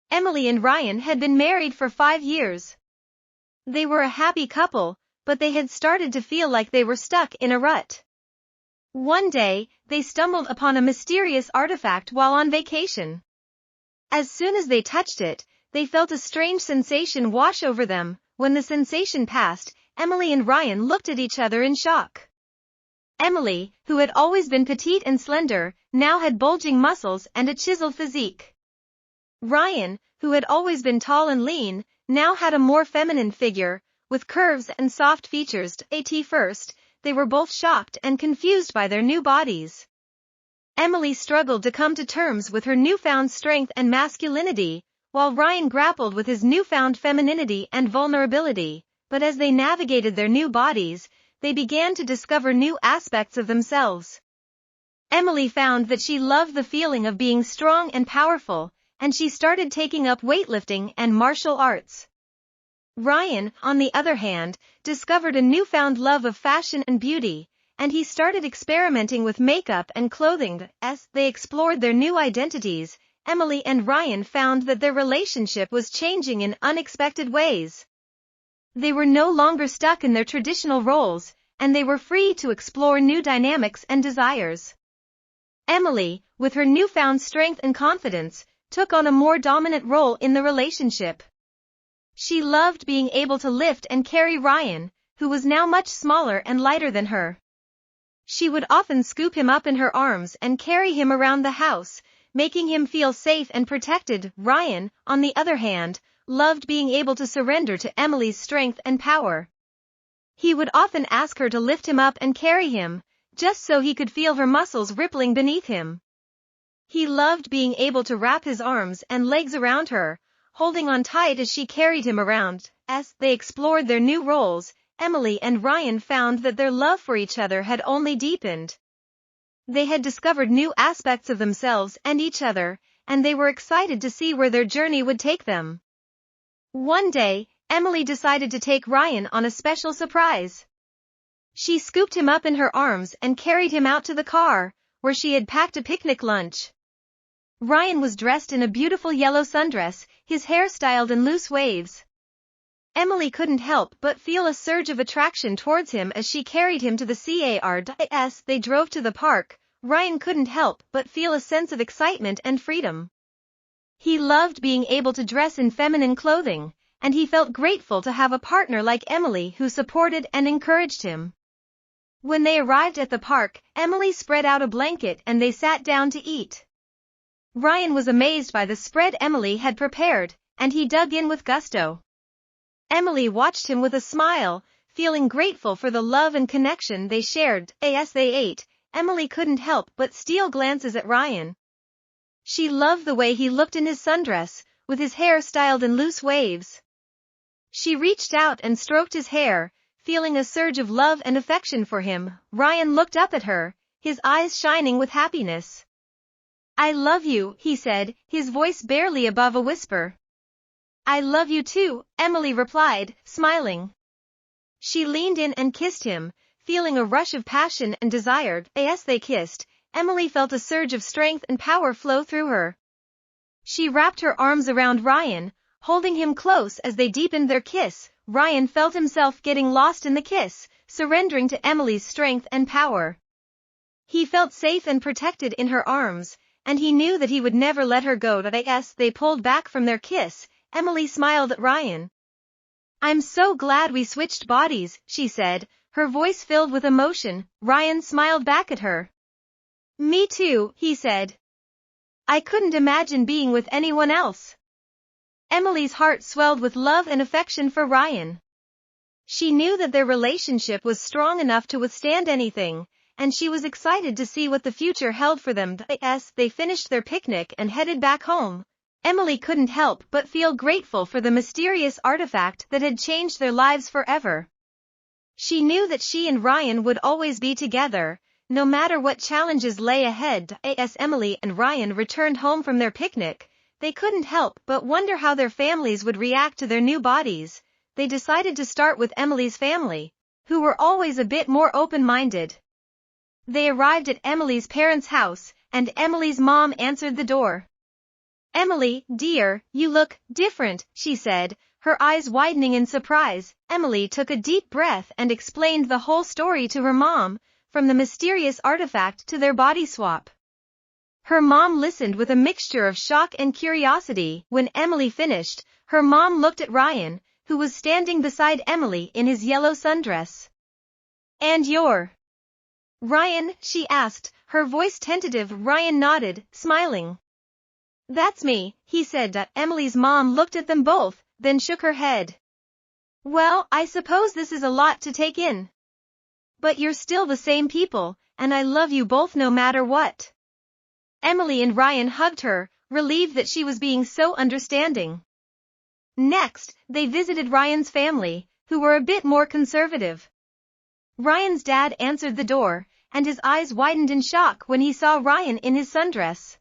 Emily and Ryan had been married for 5 years. They were a happy couple, but they had started to feel like they were stuck in a rut. One day, they stumbled upon a mysterious artifact while on vacation. As soon as they touched it, they felt a strange sensation wash over them. When the sensation passed, Emily and Ryan looked at each other in shock. Emily, who had always been petite and slender, now had bulging muscles and a chiseled physique. Ryan, who had always been tall and lean, now had a more feminine figure, with curves and soft features. At first, they were both shocked and confused by their new bodies. Emily struggled to come to terms with her newfound strength and masculinity, while Ryan grappled with his newfound femininity and vulnerability. But as they navigated their new bodies, they began to discover new aspects of themselves. Emily found that she loved the feeling of being strong and powerful, and she started taking up weightlifting and martial arts. Ryan, on the other hand, discovered a newfound love of fashion and beauty, and he started experimenting with makeup and clothing. As they explored their new identities, Emily and Ryan found that their relationship was changing in unexpected ways. They were no longer stuck in their traditional roles, and they were free to explore new dynamics and desires. Emily, with her newfound strength and confidence, took on a more dominant role in the relationship. She loved being able to lift and carry Ryan, who was now much smaller and lighter than her. She would often scoop him up in her arms and carry him around the house, making him feel safe and protected. Ryan, on the other hand, loved being able to surrender to Emily's strength and power. He would often ask her to lift him up and carry him, just so he could feel her muscles rippling beneath him. He loved being able to wrap his arms and legs around her, holding on tight as she carried him around. As they explored their new roles, Emily and Ryan found that their love for each other had only deepened. They had discovered new aspects of themselves and each other, and they were excited to see where their journey would take them. One day, Emily decided to take Ryan on a special surprise. She scooped him up in her arms and carried him out to the car, where she had packed a picnic lunch. Ryan was dressed in a beautiful yellow sundress, his hair styled in loose waves. Emily couldn't help but feel a surge of attraction towards him as she carried him to the car. As they drove to the park, Ryan couldn't help but feel a sense of excitement and freedom. He loved being able to dress in feminine clothing, and he felt grateful to have a partner like Emily who supported and encouraged him. When they arrived at the park, Emily spread out a blanket and they sat down to eat. Ryan was amazed by the spread Emily had prepared, and he dug in with gusto. Emily watched him with a smile, feeling grateful for the love and connection they shared. As they ate, Emily couldn't help but steal glances at Ryan. She loved the way he looked in his sundress, with his hair styled in loose waves. She reached out and stroked his hair, feeling a surge of love and affection for him. Ryan looked up at her, his eyes shining with happiness. "I love you," he said, his voice barely above a whisper. "I love you too," Emily replied, smiling. She leaned in and kissed him, feeling a rush of passion and desire. As they kissed, Emily felt a surge of strength and power flow through her. She wrapped her arms around Ryan, holding him close as they deepened their kiss. Ryan felt himself getting lost in the kiss, surrendering to Emily's strength and power. He felt safe and protected in her arms, and he knew that he would never let her go. As they pulled back from their kiss, Emily smiled at Ryan. "I'm so glad we switched bodies," she said, her voice filled with emotion. Ryan smiled back at her. "Me too," he said. "I couldn't imagine being with anyone else." Emily's heart swelled with love and affection for Ryan. She knew that their relationship was strong enough to withstand anything, and she was excited to see what the future held for them. As they finished their picnic and headed back home, Emily couldn't help but feel grateful for the mysterious artifact that had changed their lives forever. She knew that she and Ryan would always be together, no matter what challenges lay ahead. As Emily and Ryan returned home from their picnic, they couldn't help but wonder how their families would react to their new bodies. They decided to start with Emily's family, who were always a bit more open-minded. They arrived at Emily's parents' house, and Emily's mom answered the door. Emily, dear, you look different, she said, her eyes widening in surprise. Emily took a deep breath and explained the whole story to her mom, from the mysterious artifact to their body swap. Her mom listened with a mixture of shock and curiosity. When Emily finished, her mom looked at Ryan, who was standing beside Emily in his yellow sundress. "And you're Ryan?" she asked, her voice tentative. Ryan nodded, smiling. "That's me," he said. Emily's mom looked at them both, then shook her head. "Well, I suppose this is a lot to take in. But you're still the same people, and I love you both no matter what." Emily and Ryan hugged her, relieved that she was being so understanding. Next, they visited Ryan's family, who were a bit more conservative. Ryan's dad answered the door, and his eyes widened in shock when he saw Ryan in his sundress.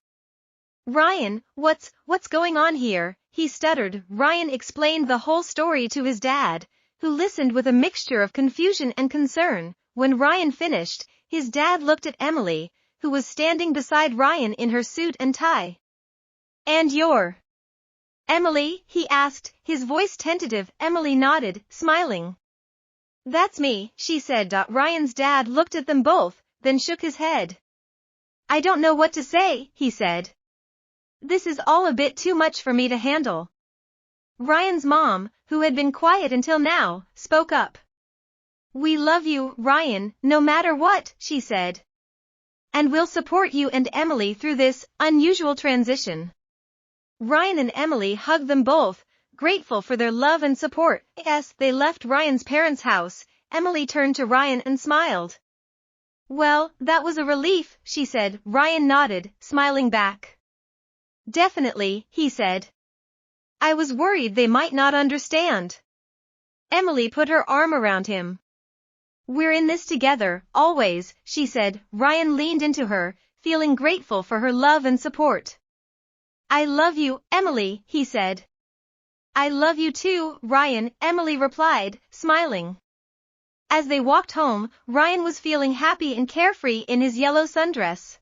"Ryan, what's going on here?" he stuttered. Ryan explained the whole story to his dad, who listened with a mixture of confusion and concern. When Ryan finished, his dad looked at Emily, who was standing beside Ryan in her suit and tie. "And you're Emily?" he asked, his voice tentative. Emily nodded, smiling. "That's me," she said. Ryan's dad looked at them both, then shook his head. "I don't know what to say," he said. "This is all a bit too much for me to handle." Ryan's mom, who had been quiet until now, spoke up. "We love you, Ryan, no matter what," she said. "And we'll support you and Emily through this unusual transition." Ryan and Emily hugged them both, grateful for their love and support. As they left Ryan's parents' house, Emily turned to Ryan and smiled. "Well, that was a relief," she said. Ryan nodded, smiling back. "Definitely," he said. "I was worried they might not understand." Emily put her arm around him. "We're in this together, always," she said. Ryan leaned into her, feeling grateful for her love and support. "I love you, Emily," he said. "I love you too, Ryan," Emily replied, smiling. As they walked home, Ryan was feeling happy and carefree in his yellow sundress.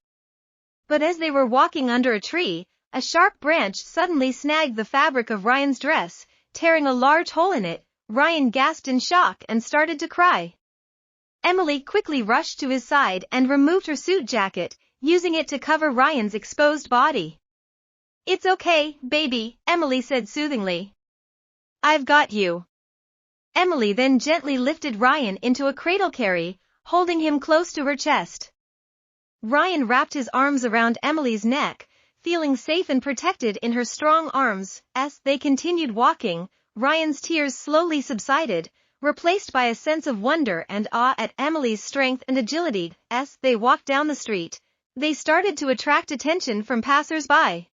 But as they were walking under a tree, a sharp branch suddenly snagged the fabric of Ryan's dress, tearing a large hole in it. Ryan gasped in shock and started to cry. Emily quickly rushed to his side and removed her suit jacket, using it to cover Ryan's exposed body. "It's okay, baby," Emily said soothingly. "I've got you." Emily then gently lifted Ryan into a cradle carry, holding him close to her chest. Ryan wrapped his arms around Emily's neck, feeling safe and protected in her strong arms. As they continued walking, Ryan's tears slowly subsided, replaced by a sense of wonder and awe at Emily's strength and agility. As they walked down the street, they started to attract attention from passers-by.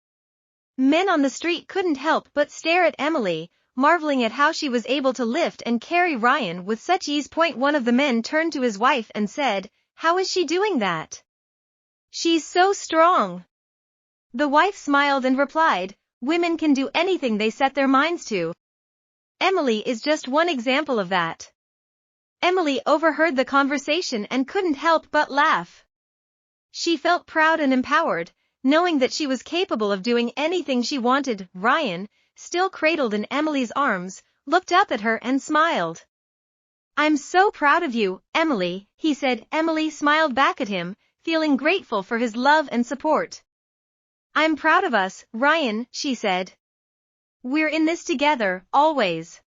Men on the street couldn't help but stare at Emily, marveling at how she was able to lift and carry Ryan with such ease. One of the men turned to his wife and said, "How is she doing that? She's so strong." The wife smiled and replied, "Women can do anything they set their minds to. Emily is just one example of that." Emily overheard the conversation and couldn't help but laugh. She felt proud and empowered, knowing that she was capable of doing anything she wanted. Ryan, still cradled in Emily's arms, looked up at her and smiled. "I'm so proud of you, Emily," he said. Emily smiled back at him, feeling grateful for his love and support. "I'm proud of us, Ryan," she said. "We're in this together, always."